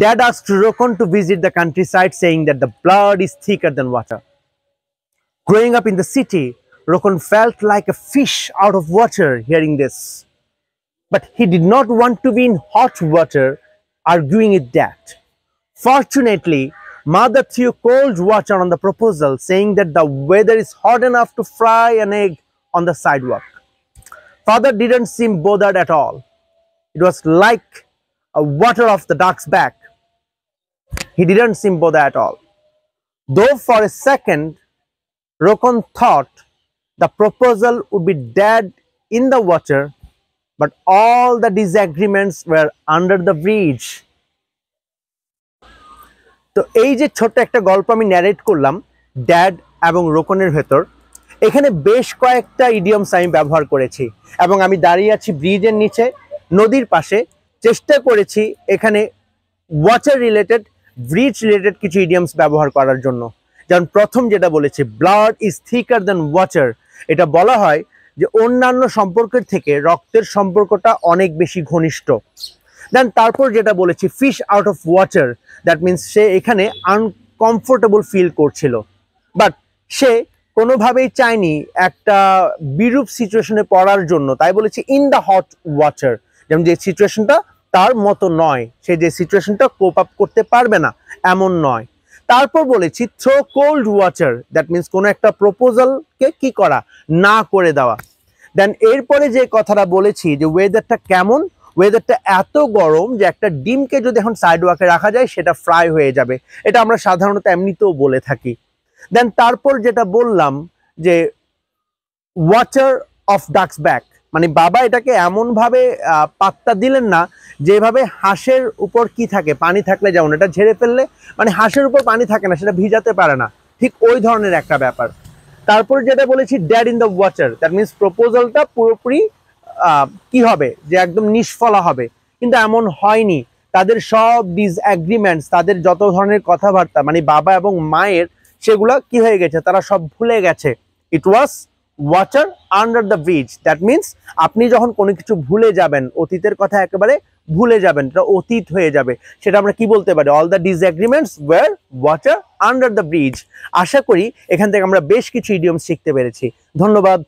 Dad asked Rokon to visit the countryside, saying that the blood is thicker than water. Growing up in the city, Rokon felt like a fish out of water hearing this. But he did not want to be in hot water arguing with Dad. Fortunately, Mother threw cold water on the proposal, saying that the weather is hot enough to fry an egg on the sidewalk. Father didn't seem bothered at all. It was like a water off the duck's back. He didn't seem bothered at all. Though for a second, Rokon thought the proposal would be dead in the water, but all the disagreements were under the bridge. তো এই যে ছোট্ট একটা গল্প আমি narrate করলাম dad এবং রোকনের ভেতর, এখানে বেশ কয়েকটা ইডিয়মস আমি ব্যবহার করেছি এবং আমি দাঁড়িয়ে আছি ব্রিজের নিচে নদীর পাশে। চেষ্টা করেছি এখানে ওয়াটার রিলেটেড, ব্রিজ রিলেটেড কিছু ইডিয়মস ব্যবহার করার জন্য। যেমন প্রথম যেটা বলেছি, ব্লাড ইজ থিকার দ্যান ওয়াটার, এটা বলা হয় যে অন্যান্য সম্পর্কের থেকে রক্তের সম্পর্কটা অনেক বেশি ঘনিষ্ঠ। দেন তারপর যেটা বলেছি, fish out of water, that means সে এখানে আনকমফোর্টেবল ফিল করছিল, বাট সে কোনোভাবেই চায়নি একটা বিরূপ সিচুয়েশনে পড়ার জন্য, তাই বলেছি ইন দ্য হট ওয়াটার, যেমন যে সিচুয়েশনটা তার মতো নয়, সে যে সিচুয়েশনটা কোপ আপ করতে পারবে না এমন নয়। তারপর বলেছি throw cold water, that means কোনো একটা প্রপোজালকে কি করা, না করে দেওয়া। দেন এরপরে যে কথাটা বলেছি যে ওয়েদারটা কেমন, ওয়েদারটা এত গরম যে একটা ডিমকে যদি এখন সাইডওয়াকে রাখা যায় সেটা ফ্রাই হয়ে যাবে, এটা আমরা সাধারণত এমনিতেও বলে থাকি। দেন তারপর যেটা বললাম যে ওয়াটার অফ ডাকস ব্যাক, মানে বাবা এটাকে এমনভাবে পাত্তা দিলেন না যেভাবে হাঁসের উপর কি থাকে, পানি থাকলে যেমন এটা ঝেড়ে ফেললে মানে হাঁসের উপর পানি থাকে না, সেটা ভিজাতে পারে না, ঠিক ওই ধরনের একটা ব্যাপার। তারপর যেটা বলেছি dead in the water, that means প্রপোজালটা পুরোপুরি কি হবে যে একদম নিষ্ফলা হবে, কিন্তু এমন হয়নি। তাদের সব ডিসএগ্রিমেন্টস, তাদের যত ধরনের কথাবার্তা মানে বাবা এবং মায়ের, সেগুলো কি হয়ে গেছে, তারা সব ভুলে গেছে। It was water under the bridge, that means আপনি যখন কোনো কিছু ভুলে যাবেন, অতীতের কথা একেবারে ভুলে যাবেন, এটা অতীত হয়ে যাবে, সেটা আমরা কি বলতে পারি, all the disagreements were water under the bridge. আশা করি এখান থেকে আমরা বেশ কিছু ইডিয়ম শিখতে পেরেছি। ধন্যবাদ।